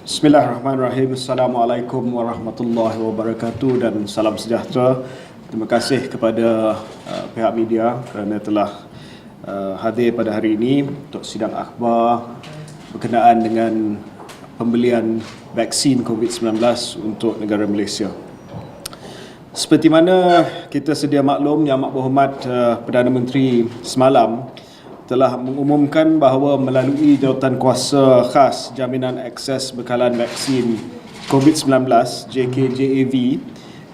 Bismillahirrahmanirrahim. Assalamualaikum warahmatullahi wabarakatuh dan salam sejahtera. Terima kasih kepada pihak media kerana telah hadir pada hari ini untuk sidang akhbar berkenaan dengan pembelian vaksin COVID-19 untuk negara Malaysia. Seperti mana kita sedia maklum, Yang Amat Berhormat Perdana Menteri semalam telah mengumumkan bahawa melalui Jawatankuasa Khas Jaminan Akses Bekalan Vaksin COVID-19 JKJAV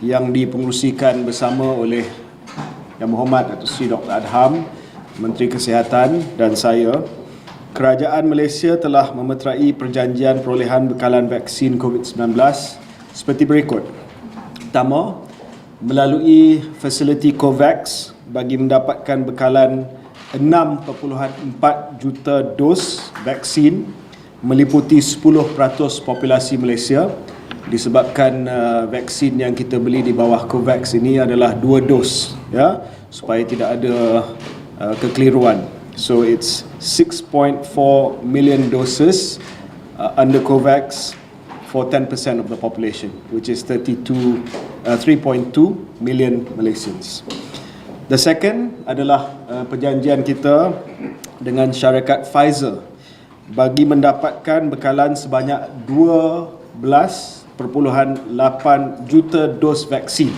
yang dipengerusikan bersama oleh Yang Berhormat Datuk Seri Dr. Adham, Menteri Kesihatan dan saya, Kerajaan Malaysia telah memeterai perjanjian perolehan bekalan vaksin COVID-19 seperti berikut. Pertama, melalui fasiliti COVAX bagi mendapatkan bekalan 6.4 juta dos vaksin meliputi 10% populasi Malaysia, disebabkan vaksin yang kita beli di bawah COVAX ini adalah 2 dos, ya, supaya tidak ada kekeliruan. So it's 6.4 million doses under COVAX for 10% of the population, which is 3.2 million Malaysians. The second adalah perjanjian kita dengan syarikat Pfizer bagi mendapatkan bekalan sebanyak 12.8 juta dos vaksin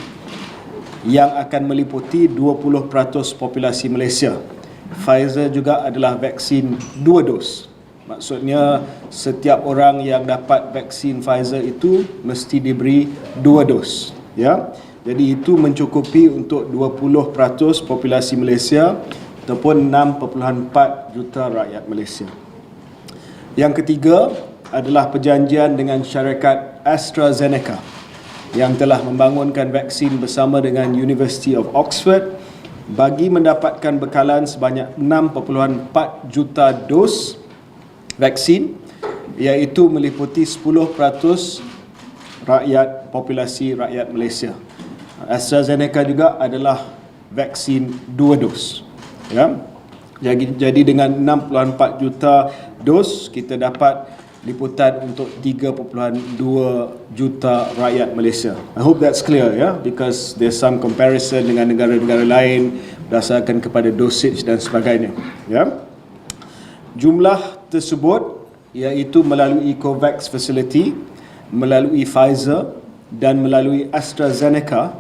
yang akan meliputi 20% populasi Malaysia. Pfizer juga adalah vaksin 2 dos. Maksudnya setiap orang yang dapat vaksin Pfizer itu mesti diberi 2 dos, ya. Jadi itu mencukupi untuk 20% populasi Malaysia ataupun 6.4 juta rakyat Malaysia. Yang ketiga adalah perjanjian dengan syarikat AstraZeneca yang telah membangunkan vaksin bersama dengan University of Oxford bagi mendapatkan bekalan sebanyak 6.4 juta dos vaksin, iaitu meliputi 10% populasi rakyat Malaysia. AstraZeneca juga adalah vaksin 2 dos, ya. Jadi dengan 6.4 juta dos kita dapat liputan untuk 3.2 juta rakyat Malaysia. I hope that's clear, ya, because there's some comparison dengan negara-negara lain berdasarkan kepada dosage dan sebagainya, ya. Jumlah tersebut iaitu melalui COVAX facility, melalui Pfizer dan melalui AstraZeneca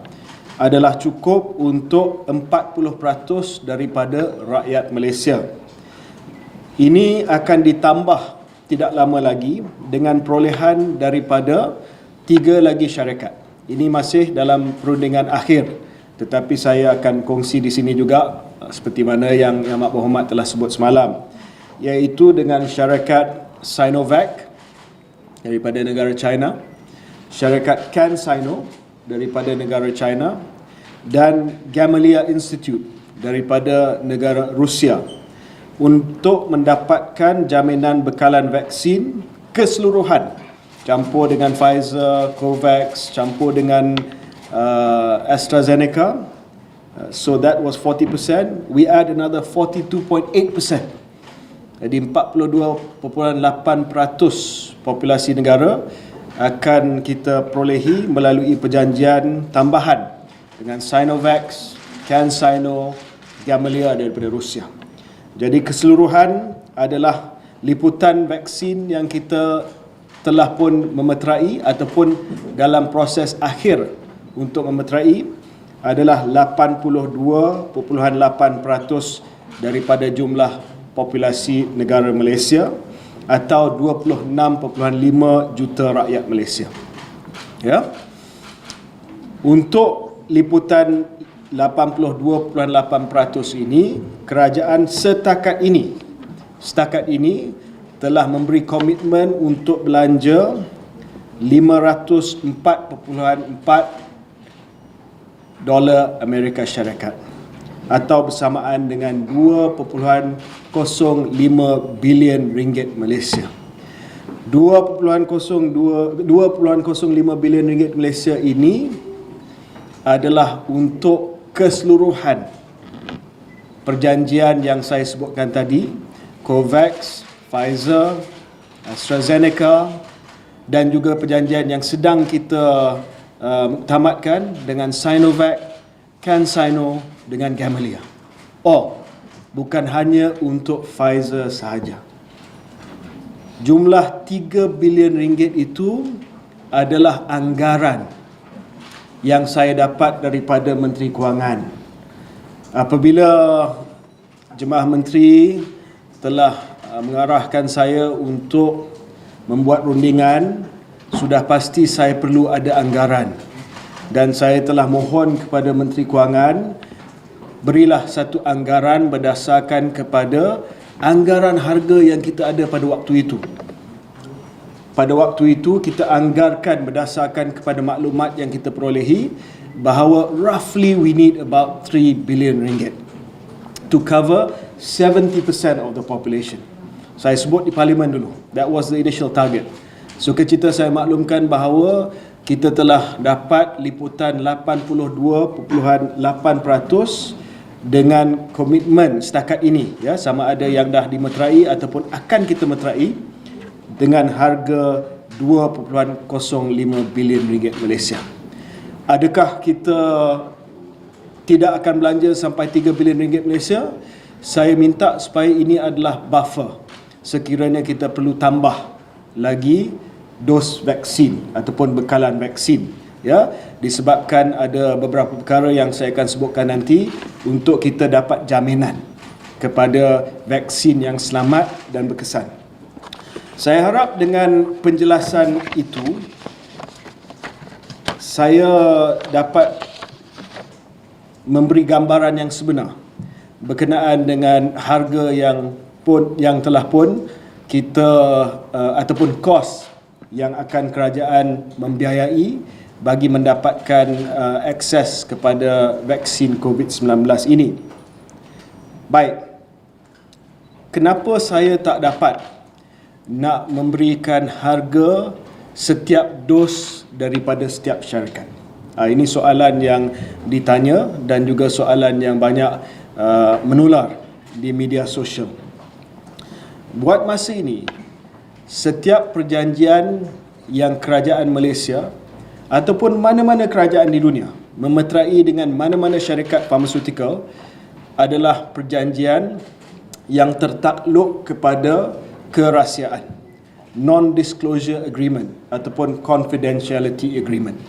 adalah cukup untuk 40% daripada rakyat Malaysia. Ini akan ditambah tidak lama lagi dengan perolehan daripada 3 lagi syarikat. Ini masih dalam perundingan akhir, tetapi saya akan kongsi di sini juga seperti mana yang Amat Berhormat telah sebut semalam, iaitu dengan syarikat Sinovac daripada negara China, syarikat CanSino daripada negara China dan Gamaleya Institute daripada negara Rusia untuk mendapatkan jaminan bekalan vaksin keseluruhan, campur dengan Pfizer, COVAX, campur dengan AstraZeneca. So that was 40%. We add another 42.8%. Jadi 42.8% populasi negara akan kita perolehi melalui perjanjian tambahan dengan Sinovac, CanSino, Gamaleya daripada Rusia. Jadi keseluruhan adalah liputan vaksin yang kita telah pun memeterai ataupun dalam proses akhir untuk memeterai adalah 82.8% daripada jumlah populasi negara Malaysia atau 26.5 juta rakyat Malaysia, ya. Untuk liputan 82.8% ini, kerajaan setakat ini telah memberi komitmen untuk belanja 504.4 dolar Amerika Syarikat atau bersamaan dengan 2.05 bilion ringgit Malaysia. 2.05 bilion ringgit Malaysia ini adalah untuk keseluruhan perjanjian yang saya sebutkan tadi, COVAX, Pfizer, AstraZeneca dan juga perjanjian yang sedang kita tamatkan dengan Sinovac, CanSino dengan Gamaleya. Bukan hanya untuk Pfizer sahaja. Jumlah 3 bilion ringgit itu adalah anggaran yang saya dapat daripada Menteri Kewangan. Apabila Jemaah Menteri telah mengarahkan saya untuk membuat rundingan, sudah pasti saya perlu ada anggaran. Dan saya telah mohon kepada Menteri Kewangan, berilah satu anggaran berdasarkan kepada anggaran harga yang kita ada pada waktu itu. Pada waktu itu kita anggarkan berdasarkan kepada maklumat yang kita perolehi bahawa roughly we need about 3 billion ringgit to cover 70% of the population. Saya sebut di Parlimen dulu. That was the initial target. So kecita saya maklumkan bahawa kita telah dapat liputan 82.8% dengan komitmen setakat ini, ya, sama ada yang dah dimeterai ataupun akan kita meterai dengan harga 2.05 bilion ringgit Malaysia. Adakah kita tidak akan belanja sampai 3 bilion ringgit Malaysia? Saya minta supaya ini adalah buffer sekiranya kita perlu tambah lagi dos vaksin ataupun bekalan vaksin, ya, disebabkan ada beberapa perkara yang saya akan sebutkan nanti untuk kita dapat jaminan kepada vaksin yang selamat dan berkesan. Saya harap dengan penjelasan itu saya dapat memberi gambaran yang sebenar berkenaan dengan harga yang telah pun kita ataupun kos yang akan kerajaan membiayai bagi mendapatkan akses kepada vaksin COVID-19 ini. Baik, kenapa saya tak dapat nak memberikan harga setiap dos daripada setiap syarikat? Ini soalan yang ditanya dan juga soalan yang banyak menular di media sosial. Buat masa ini, setiap perjanjian yang kerajaan Malaysia ataupun mana-mana kerajaan di dunia memeterai dengan mana-mana syarikat farmaceutical adalah perjanjian yang tertakluk kepada kerahsiaan, non-disclosure agreement ataupun confidentiality agreement.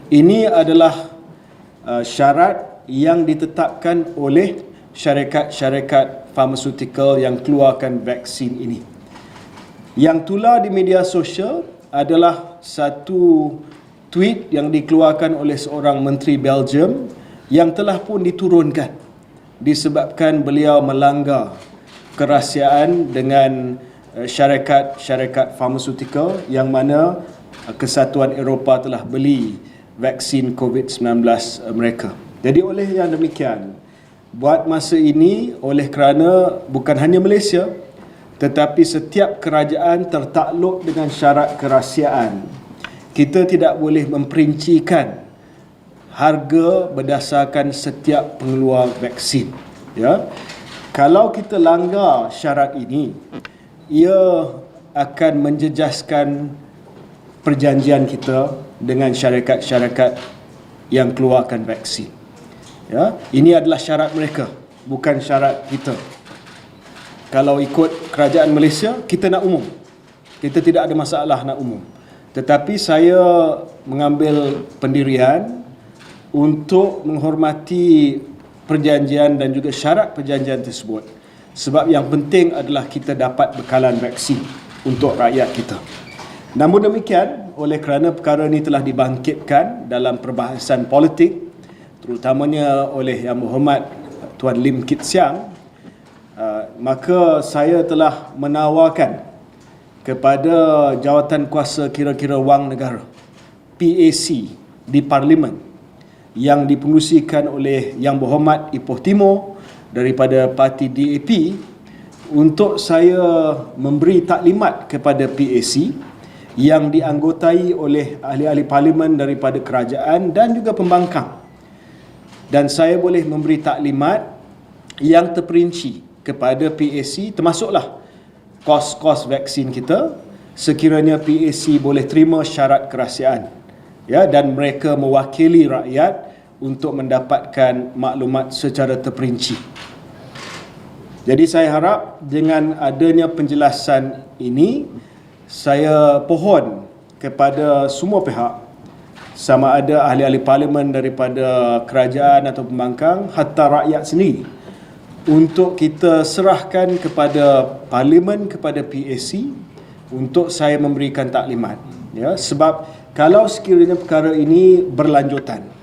Ini adalah syarat yang ditetapkan oleh syarikat-syarikat farmaceutical yang keluarkan vaksin ini. Yang tular di media sosial adalah satu tweet yang dikeluarkan oleh seorang menteri Belgium yang telah pun diturunkan disebabkan beliau melanggar kerahsiaan dengan syarikat-syarikat farmaceutical yang mana Kesatuan Eropah telah beli vaksin COVID-19 mereka. Jadi oleh yang demikian, buat masa ini, oleh kerana bukan hanya Malaysia tetapi setiap kerajaan tertakluk dengan syarat kerahsiaan, kita tidak boleh memperincikan harga berdasarkan setiap pengeluar vaksin, ya. Kalau kita langgar syarat ini, ia akan menjejaskan perjanjian kita dengan syarikat-syarikat yang keluarkan vaksin. Ya, ini adalah syarat mereka, bukan syarat kita. Kalau ikut kerajaan Malaysia, kita nak umum. Kita tidak ada masalah nak umum. Tetapi saya mengambil pendirian untuk menghormati perjanjian dan juga syarat perjanjian tersebut. Sebab yang penting adalah kita dapat bekalan vaksin untuk rakyat kita. Namun demikian, oleh kerana perkara ini telah dibangkitkan dalam perbahasan politik, terutamanya oleh Yang Berhormat Tuan Lim Kit Siang, maka saya telah menawarkan kepada Jawatan Kuasa Kira-kira Wang Negara, PAC, di Parlimen yang dipengerusikan oleh Yang Berhormat Ipoh Timur daripada parti DAP, untuk saya memberi taklimat kepada PAC yang dianggotai oleh ahli-ahli parlimen daripada kerajaan dan juga pembangkang. Dan saya boleh memberi taklimat yang terperinci kepada PAC, termasuklah kos-kos vaksin kita sekiranya PAC boleh terima syarat kerahsiaan, ya, dan mereka mewakili rakyat untuk mendapatkan maklumat secara terperinci. Jadi saya harap dengan adanya penjelasan ini, saya pohon kepada semua pihak, sama ada ahli-ahli parlimen daripada kerajaan atau pembangkang, hatta rakyat sendiri, untuk kita serahkan kepada parlimen, kepada PAC, untuk saya memberikan taklimat, ya, sebab kalau sekiranya perkara ini berlanjutan,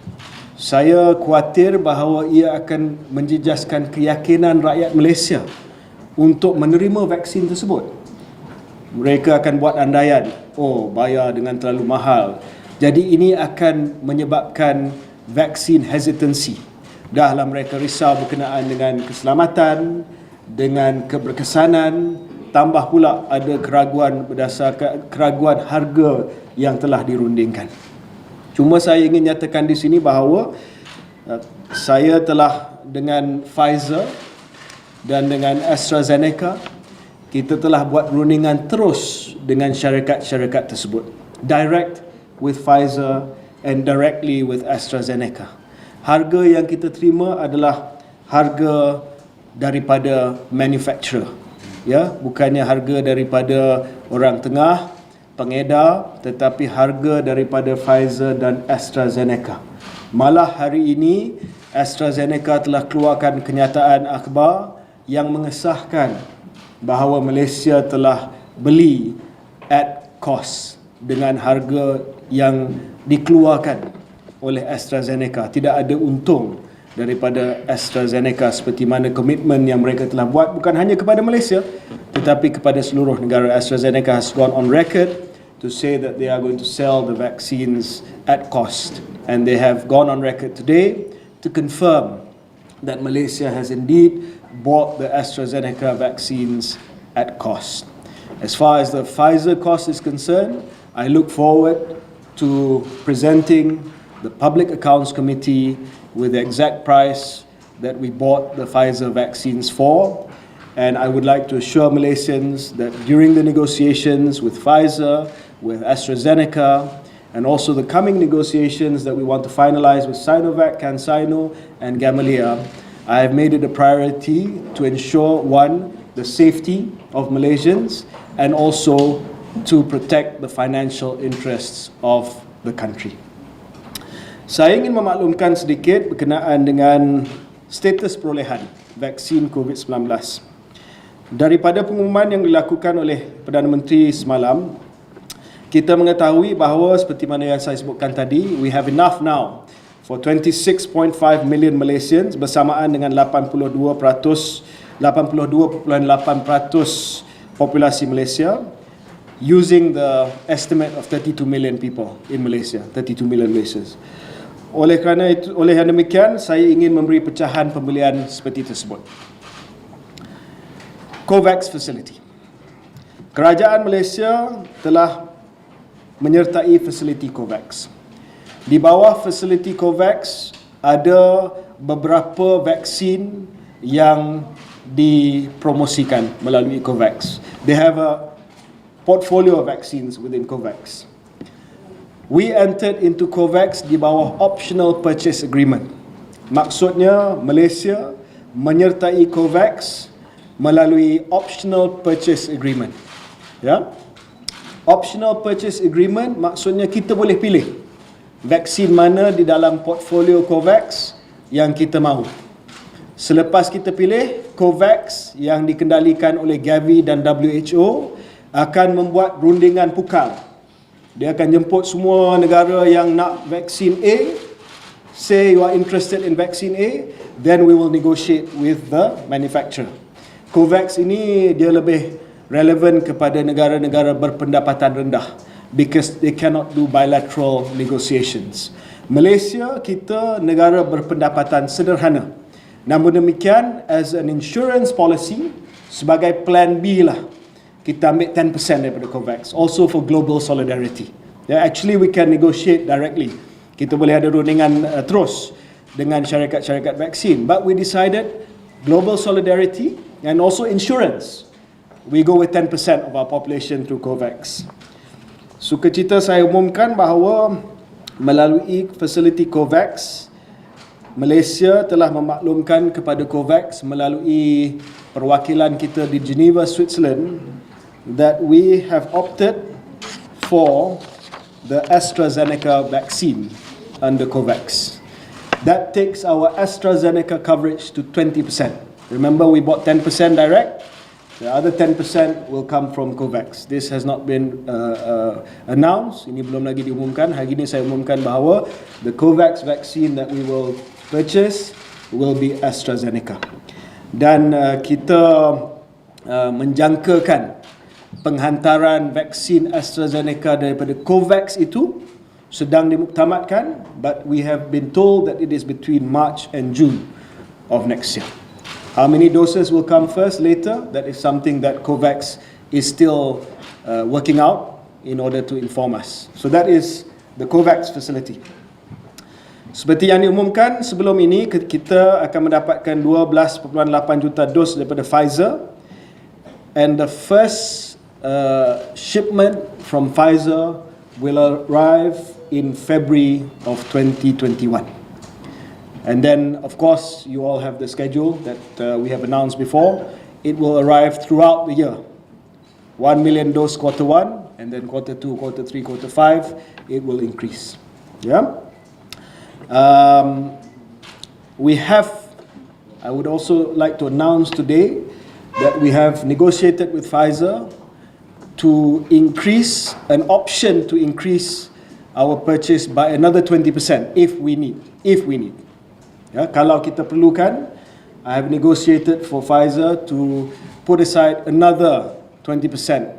saya khawatir bahawa ia akan menjejaskan keyakinan rakyat Malaysia untuk menerima vaksin tersebut. Mereka akan buat andaian, oh, bayar dengan terlalu mahal. Jadi ini akan menyebabkan vaksin hesitancy. Dahlah mereka risau berkenaan dengan keselamatan, dengan keberkesanan, tambah pula ada keraguan berdasarkan keraguan harga yang telah dirundingkan. Cuma saya ingin nyatakan di sini bahawa saya telah dengan Pfizer dan dengan AstraZeneca, kita telah buat rundingan terus dengan syarikat-syarikat tersebut. Direct with Pfizer and directly with AstraZeneca. Harga yang kita terima adalah harga daripada manufacturer, ya, bukannya harga daripada orang tengah, pengedar, tetapi harga daripada Pfizer dan AstraZeneca. Malah hari ini AstraZeneca telah keluarkan kenyataan akhbar yang mengesahkan bahawa Malaysia telah beli at cost dengan harga yang dikeluarkan oleh AstraZeneca. Tidak ada untung daripada AstraZeneca seperti mana komitmen yang mereka telah buat, bukan hanya kepada Malaysia tetapi kepada seluruh negara. AstraZeneca has gone on record to say that they are going to sell the vaccines at cost, and they have gone on record today to confirm that Malaysia has indeed bought the AstraZeneca vaccines at cost. As far as the Pfizer cost is concerned, I look forward to presenting the Public Accounts Committee with the exact price that we bought the Pfizer vaccines for. And I would like to assure Malaysians that during the negotiations with Pfizer, with AstraZeneca, and also the coming negotiations that we want to finalize with Sinovac, CanSino, and Gamaleya, I have made it a priority to ensure, one, the safety of Malaysians, and also to protect the financial interests of the country. Saya ingin memaklumkan sedikit berkenaan dengan status perolehan vaksin COVID-19. Daripada pengumuman yang dilakukan oleh Perdana Menteri semalam, kita mengetahui bahawa seperti mana yang saya sebutkan tadi, we have enough now for 26.5 million Malaysians bersamaan dengan 82.8% populasi Malaysia, using the estimate of 32 million people in Malaysia, 32 million Malaysians. Oleh yang demikian, saya ingin memberi pecahan pembelian seperti tersebut. COVAX Facility. Kerajaan Malaysia telah menyertai fasiliti COVAX. Di bawah fasiliti COVAX ada beberapa vaksin yang dipromosikan melalui COVAX. They have a portfolio of vaccines within COVAX. We entered into COVAX di bawah optional purchase agreement. Maksudnya Malaysia menyertai COVAX melalui optional purchase agreement. Ya. Optional purchase agreement maksudnya kita boleh pilih vaksin mana di dalam portfolio COVAX yang kita mahu. Selepas kita pilih, COVAX yang dikendalikan oleh Gavi dan WHO akan membuat rundingan pukal. Dia akan jemput semua negara yang nak vaksin A, say you are interested in vaccine A, then we will negotiate with the manufacturer. COVAX ini dia lebih relevan kepada negara-negara berpendapatan rendah because they cannot do bilateral negotiations. Malaysia, kita negara berpendapatan sederhana. Namun demikian, as an insurance policy, sebagai plan B lah, kita ambil 10% daripada COVAX, also for global solidarity. Actually we can negotiate directly. Kita boleh ada rundingan terus dengan syarikat-syarikat vaksin, but we decided global solidarity and also insurance we go with 10% of our population through COVAX. Sukacita saya umumkan bahawa melalui fasiliti COVAX, Malaysia telah memaklumkan kepada COVAX melalui perwakilan kita di Geneva, Switzerland, that we have opted for the AstraZeneca vaccine under COVAX. That takes our AstraZeneca coverage to 20%. Remember, we bought 10% direct. The other 10% will come from COVAX. This has not been announced. Ini belum lagi diumumkan. Hari ini saya umumkan bahawa the COVAX vaccine that we will purchase will be AstraZeneca. Dan kita menjangkakan penghantaran vaksin AstraZeneca daripada COVAX itu sedang dimuktamadkan, but we have been told that it is between March and June of next year. How many doses will come first, later? That is something that COVAX is still working out in order to inform us. So that is the COVAX facility. Seperti yang diumumkan sebelum ini, kita akan mendapatkan 12.8 juta dos daripada Pfizer, and the first shipment from Pfizer will arrive in February of 2021. And then, of course, you all have the schedule that we have announced before. It will arrive throughout the year. 1 million dose quarter 1, and then quarter 2, quarter 3, quarter 5, it will increase. Yeah? We have, I would also like to announce today that we have negotiated with Pfizer to increase, an option to increase our purchase by another 20% if we need. Ya, kalau kita perlukan, I have negotiated for Pfizer to put aside another 20%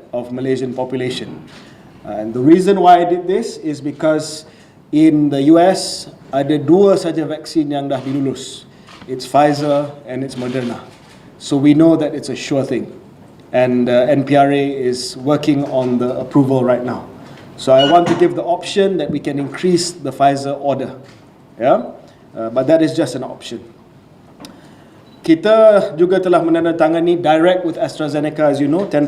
of Malaysian population. And the reason why I did this is because in the US ada dua saja vaksin yang dah dilulus. It's Pfizer and it's Moderna. So we know that it's a sure thing. And NPRA is working on the approval right now. So I want to give the option that we can increase the Pfizer order. Yeah? But that is just an option. Kita juga telah menandatangani direct with AstraZeneca, as you know, 10%.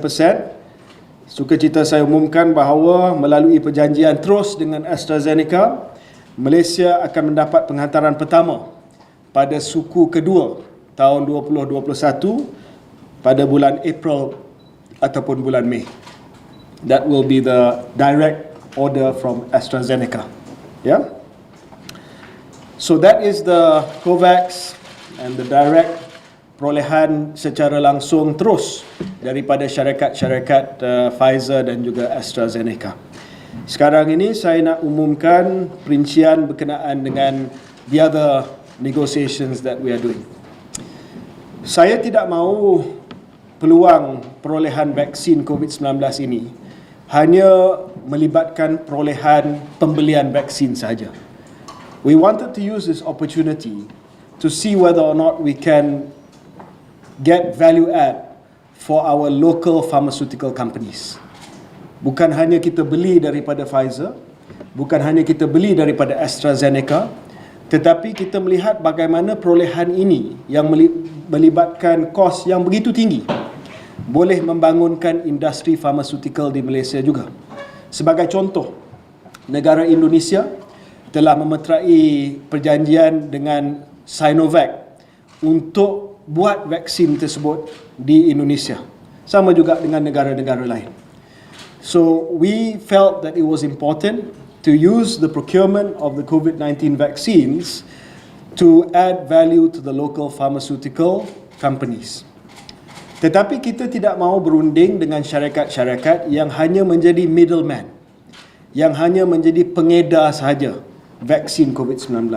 Sukacita saya umumkan bahawa melalui perjanjian terus dengan AstraZeneca, Malaysia akan mendapat penghantaran pertama pada suku kedua tahun 2021 pada bulan April ataupun bulan Mei. That will be the direct order from AstraZeneca. Yeah? So that is the COVAX and the direct perolehan secara langsung terus daripada syarikat-syarikat Pfizer dan juga AstraZeneca. Sekarang ini saya nak umumkan perincian berkenaan dengan the other negotiations that we are doing. Saya tidak mahu peluang perolehan vaksin COVID-19 ini hanya melibatkan perolehan pembelian vaksin sahaja. We wanted to use this opportunity to see whether or not we can get value add for our local pharmaceutical companies. Bukan hanya kita beli daripada Pfizer, bukan hanya kita beli daripada AstraZeneca, tetapi kita melihat bagaimana perolehan ini yang melibatkan kos yang begitu tinggi boleh membangunkan industri farmaceutical di Malaysia juga. Sebagai contoh, negara Indonesia telah memeterai perjanjian dengan Sinovac untuk buat vaksin tersebut di Indonesia. Sama juga dengan negara-negara lain. So we felt that it was important to use the procurement of the COVID-19 vaccines to add value to the local pharmaceutical companies. Tetapi kita tidak mahu berunding dengan syarikat-syarikat yang hanya menjadi middleman, yang hanya menjadi pengedar sahaja vaksin COVID-19.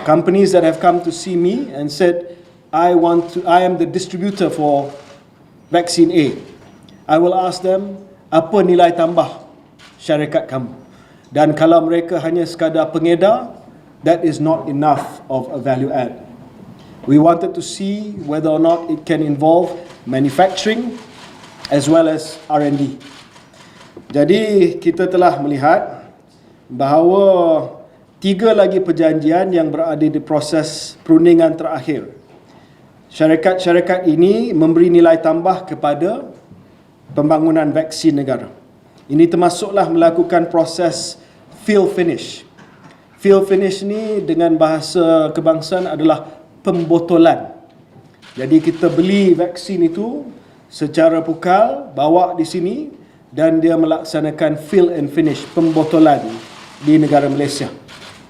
Companies that have come to see me and said, I am the distributor for vaccine A. I will ask them, apa nilai tambah syarikat kamu? Dan kalau mereka hanya sekadar pengedar, that is not enough of a value add. We wanted to see whether or not it can involve manufacturing as well as R&D. Jadi kita telah melihat bahawa 3 lagi perjanjian yang berada di proses perundingan terakhir. Syarikat-syarikat ini memberi nilai tambah kepada pembangunan vaksin negara. Ini termasuklah melakukan proses fill finish. Fill finish ni dengan bahasa kebangsaan adalah pembotolan. Jadi kita beli vaksin itu secara pukal, bawa di sini dan dia melaksanakan fill and finish, pembotolan di negara Malaysia.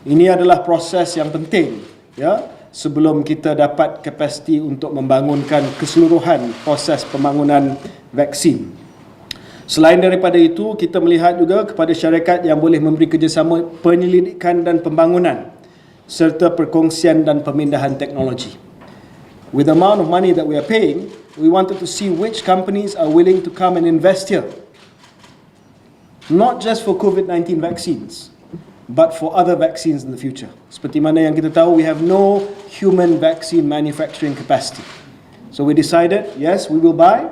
Ini adalah proses yang penting, ya, sebelum kita dapat kapasiti untuk membangunkan keseluruhan proses pembangunan vaksin. Selain daripada itu, kita melihat juga kepada syarikat yang boleh memberi kerjasama penyelidikan dan pembangunan serta perkongsian dan pemindahan teknologi. With the amount of money that we are paying, we wanted to see which companies are willing to come and invest here. Not just for COVID-19 vaccines, but for other vaccines in the future. Seperti mana yang kita tahu, we have no human vaccine manufacturing capacity. So we decided, yes, we will buy,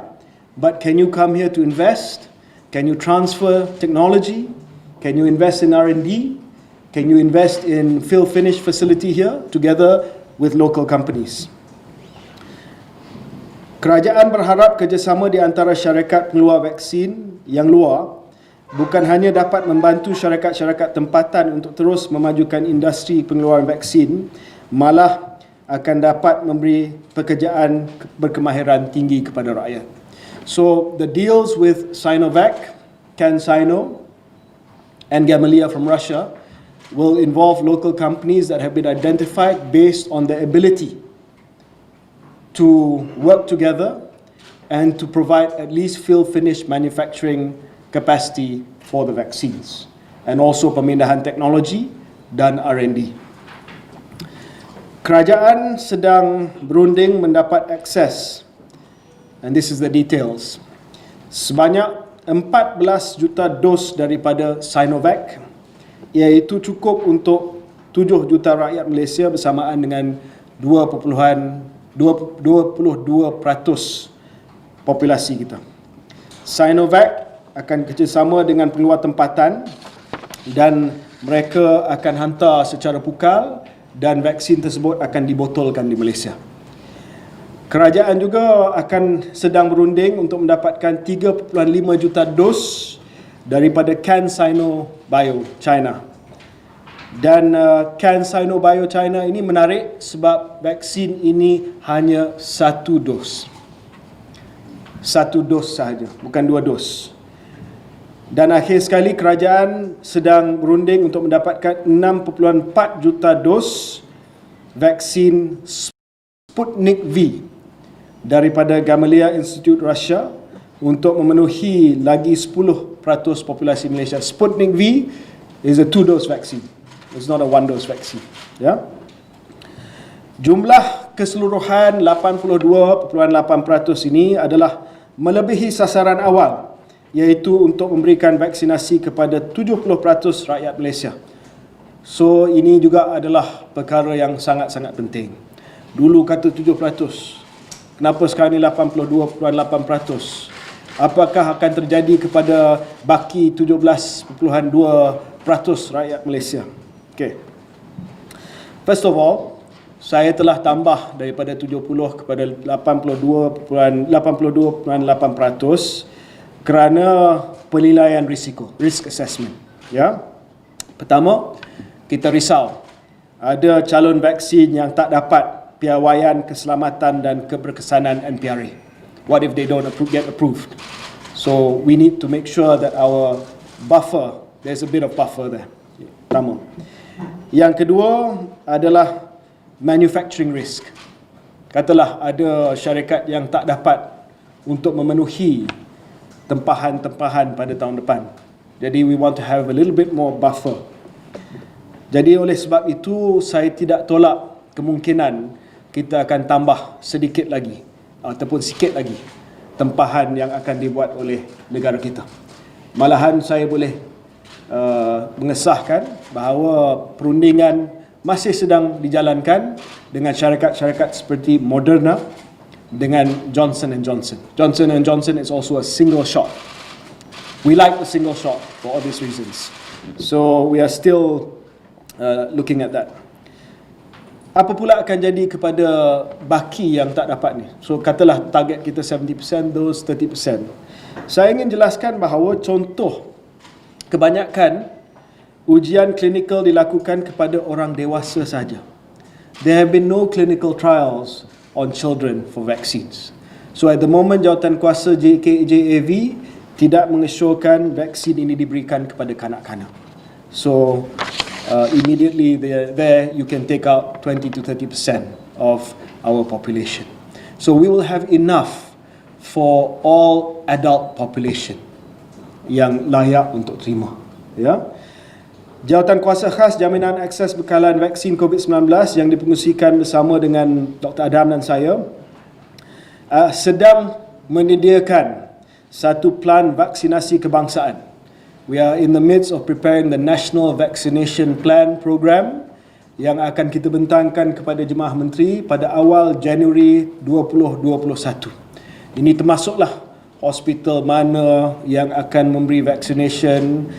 but can you come here to invest? Can you transfer technology? Can you invest in R&D? Can you invest in fill finish facility here together with local companies? Kerajaan berharap kerjasama di antara syarikat pengeluar vaksin yang luar bukan hanya dapat membantu syarikat-syarikat tempatan untuk terus memajukan industri pengeluaran vaksin, malah akan dapat memberi pekerjaan berkemahiran tinggi kepada rakyat. So the deals with Sinovac, CanSino, and Gamaleya from Russia will involve local companies that have been identified based on their ability to work together and to provide at least fill-finish manufacturing capacity for the vaccines, and also pemindahan teknologi dan R&D. Kerajaan sedang berunding mendapat akses, and this is the details, sebanyak 14 juta dos daripada Sinovac, iaitu cukup untuk 7 juta rakyat Malaysia bersamaan dengan 22% populasi kita. Sinovac akan kerjasama dengan pengeluar tempatan dan mereka akan hantar secara pukal dan vaksin tersebut akan dibotolkan di Malaysia. Kerajaan juga akan sedang berunding untuk mendapatkan 3.5 juta dos daripada CanSino Bio China. Dan CanSino Bio China ini menarik sebab vaksin ini hanya 1 dos. 1 dos sahaja, bukan 2 dos. Dan akhir sekali, kerajaan sedang berunding untuk mendapatkan 6.4 juta dos vaksin Sputnik V daripada Gamaleya Institute Russia untuk memenuhi lagi 10% populasi Malaysia. Sputnik V is a 2-dose vaccine. It's not a 1-dose vaccine. Ya. Jumlah keseluruhan 82.8% ini adalah melebihi sasaran awal, iaitu untuk memberikan vaksinasi kepada 70% rakyat Malaysia. So ini juga adalah perkara yang sangat-sangat penting. Dulu kata 70%, kenapa sekarang ni 82.8%? Apakah akan terjadi kepada baki 17.2% rakyat Malaysia? Okay. First of all, saya telah tambah daripada 70 kepada 82.8% kerana penilaian risiko, risk assessment. Ya. Pertama, kita risau ada calon vaksin yang tak dapat piawaian keselamatan dan keberkesanan NPRA. What if they don't get approved? So we need to make sure that our buffer, there's a bit of buffer there. Pertama. Yang kedua adalah manufacturing risk. Katalah ada syarikat yang tak dapat untuk memenuhi tempahan-tempahan pada tahun depan. Jadi we want to have a little bit more buffer. Jadi oleh sebab itu saya tidak tolak kemungkinan kita akan tambah sedikit lagi ataupun sikit lagi tempahan yang akan dibuat oleh negara kita. Malahan saya boleh mengesahkan bahawa perundingan masih sedang dijalankan dengan syarikat-syarikat seperti Moderna dengan Johnson & Johnson. Johnson & Johnson is also a single shot. We like the single shot for obvious reasons. So we are still looking at that. Apa pula akan jadi kepada baki yang tak dapat ni? So katalah target kita 70%, those 30%. Saya ingin jelaskan bahawa contoh kebanyakan ujian klinikal dilakukan kepada orang dewasa saja. There have been no clinical trials on children for vaccines. So at the moment Jawatankuasa JKJAV tidak mengesyorkan vaksin ini diberikan kepada kanak-kanak. So immediately there you can take out 20 to 30% of our population. So we will have enough for all adult population yang layak untuk terima. Ya. Jawatankuasa Khas Jaminan Akses Bekalan Vaksin COVID-19 yang dipengerusikan bersama dengan Dr. Adam dan saya sedang menyediakan satu plan vaksinasi kebangsaan. We are in the midst of preparing the National Vaccination Plan program yang akan kita bentangkan kepada Jemaah Menteri pada awal Januari 2021. Ini termasuklah hospital mana yang akan memberi vaccination,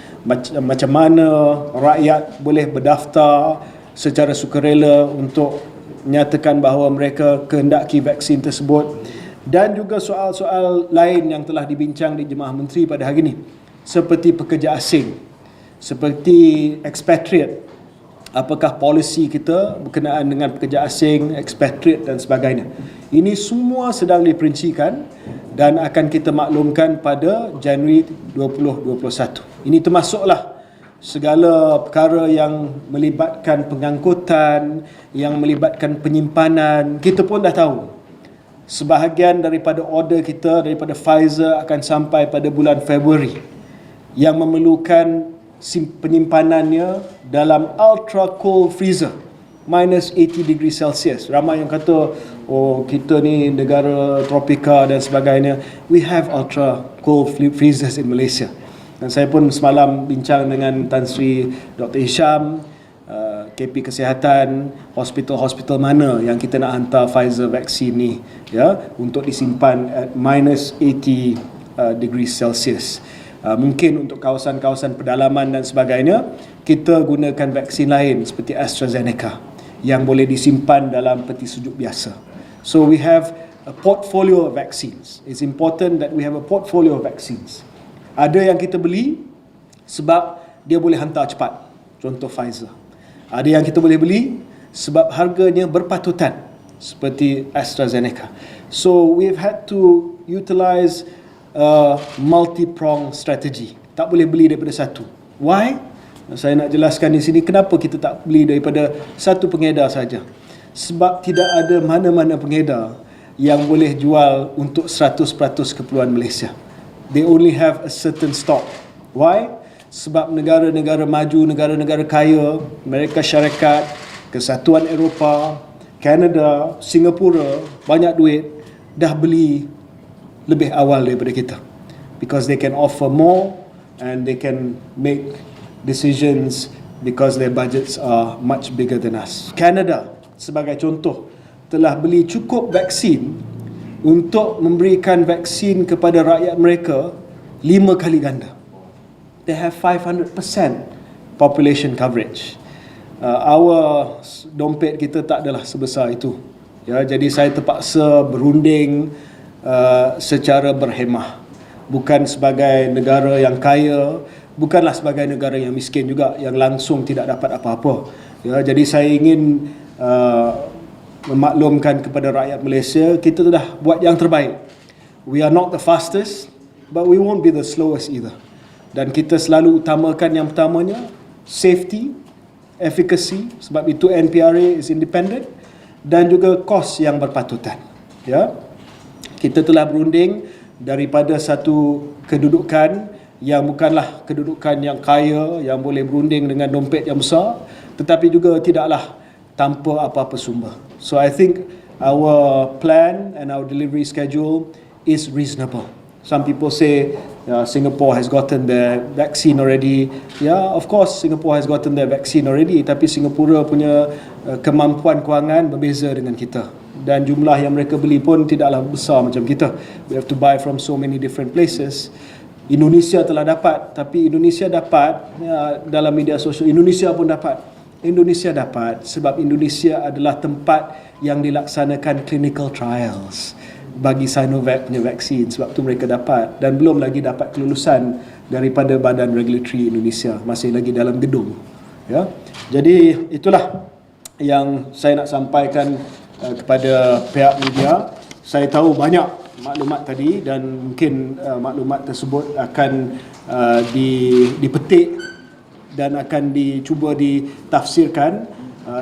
macam mana rakyat boleh berdaftar secara sukarela untuk menyatakan bahawa mereka kehendaki vaksin tersebut, dan juga soal-soal lain yang telah dibincang di Jemaah Menteri pada hari ini, seperti pekerja asing, seperti expatriate. Apakah polisi kita berkenaan dengan pekerja asing, expatriate dan sebagainya. Ini semua sedang diperincikan dan akan kita maklumkan pada Januari 2021. Ini termasuklah segala perkara yang melibatkan pengangkutan, yang melibatkan penyimpanan. Kita pun dah tahu sebahagian daripada order kita daripada Pfizer akan sampai pada bulan Februari, yang memerlukan penyimpanannya dalam ultra cold freezer minus 80 degree Celsius. Ramai yang kata, oh kita ni negara tropika dan sebagainya. We have ultra cold freezers in Malaysia. Dan saya pun semalam bincang dengan Tan Sri Dr. Hisham, KP Kesihatan, hospital-hospital mana yang kita nak hantar Pfizer vaksin ni, ya, untuk disimpan at minus 80 degree Celsius. Mungkin untuk kawasan-kawasan pedalaman dan sebagainya, kita gunakan vaksin lain seperti AstraZeneca yang boleh disimpan dalam peti sejuk biasa. So we have a portfolio of vaccines. It's important that we have a portfolio of vaccines. Ada yang kita beli sebab dia boleh hantar cepat, contoh Pfizer. Ada yang kita boleh beli sebab harganya berpatutan, seperti AstraZeneca. So we've had to utilize multi-prong strategy. Tak boleh beli daripada satu. Why? Saya nak jelaskan di sini kenapa kita tak beli daripada satu pengedar saja. Sebab tidak ada mana-mana pengedar yang boleh jual untuk 100% keperluan Malaysia. They only have a certain stock. Why? Sebab negara-negara maju, negara-negara kaya, Amerika Syarikat, Kesatuan Eropah, Kanada, Singapura, banyak duit, dah beli lebih awal daripada kita, because they can offer more and they can make decisions because their budgets are much bigger than us. Canada sebagai contoh telah beli cukup vaksin untuk memberikan vaksin kepada rakyat mereka 5 kali ganda. They have 500% population coverage. Our dompet kita tak adalah sebesar itu. Ya, jadi saya terpaksa berunding secara berhemah, bukan sebagai negara yang kaya, bukanlah sebagai negara yang miskin juga yang langsung tidak dapat apa-apa. Ya, jadi saya ingin memaklumkan kepada rakyat Malaysia, kita dah buat yang terbaik. We are not the fastest, but we won't be the slowest either. Dan kita selalu utamakan yang pertamanya safety, efficacy, sebab itu NPRA is independent, dan juga kos yang berpatutan. Ya. Kita telah berunding daripada satu kedudukan yang bukanlah kedudukan yang kaya, yang boleh berunding dengan dompet yang besar, tetapi juga tidaklah tanpa apa-apa sumber. So I think our plan and our delivery schedule is reasonable. Some people say Singapore has gotten their vaccine already. Yeah, of course Singapore has gotten their vaccine already, tapi Singapura punya kemampuan kewangan berbeza dengan kita. Dan jumlah yang mereka beli pun tidaklah besar macam kita. We have to buy from so many different places. Indonesia telah dapat, tapi Indonesia dapat dalam media sosial, Indonesia pun dapat. Indonesia dapat sebab Indonesia adalah tempat yang dilaksanakan clinical trials. bagi Sinovac punya vaksin sebab tu mereka dapat, dan belum lagi dapat kelulusan daripada Badan Regulatory Indonesia, masih lagi dalam gedung, ya. Jadi itulah yang saya nak sampaikan kepada pihak media. Saya tahu banyak maklumat tadi dan mungkin maklumat tersebut akan dipetik dan akan dicuba ditafsirkan.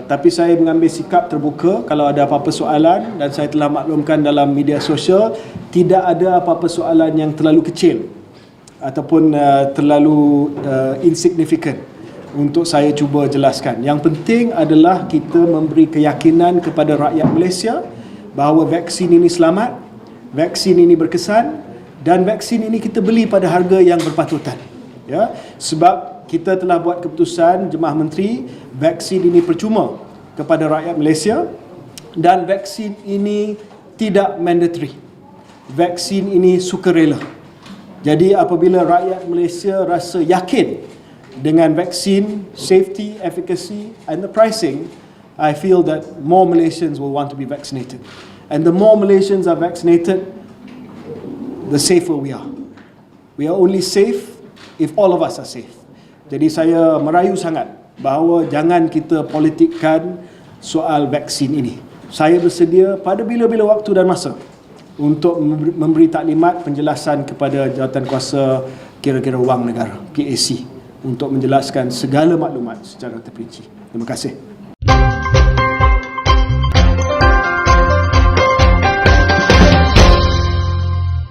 Tapi saya mengambil sikap terbuka. Kalau ada apa-apa soalan, dan saya telah maklumkan dalam media sosial, tidak ada apa-apa soalan yang terlalu kecil ataupun terlalu insignificant untuk saya cuba jelaskan. Yang penting adalah kita memberi keyakinan kepada rakyat Malaysia bahawa vaksin ini selamat, vaksin ini berkesan, dan vaksin ini kita beli pada harga yang berpatutan, ya. Sebab kita telah buat keputusan Jemaah Menteri, vaksin ini percuma kepada rakyat Malaysia, dan vaksin ini tidak mandatory. Vaksin ini sukarela. Jadi apabila rakyat Malaysia rasa yakin dengan vaksin, safety, efficacy and the pricing, I feel that more Malaysians will want to be vaccinated. And the more Malaysians are vaccinated, the safer we are. We are only safe if all of us are safe. Jadi saya merayu sangat bahawa jangan kita politikkan soal vaksin ini. Saya bersedia pada bila-bila waktu dan masa untuk memberi taklimat penjelasan kepada Jawatankuasa Kira-kira Wang Negara, PAC, untuk menjelaskan segala maklumat secara terperinci. Terima kasih.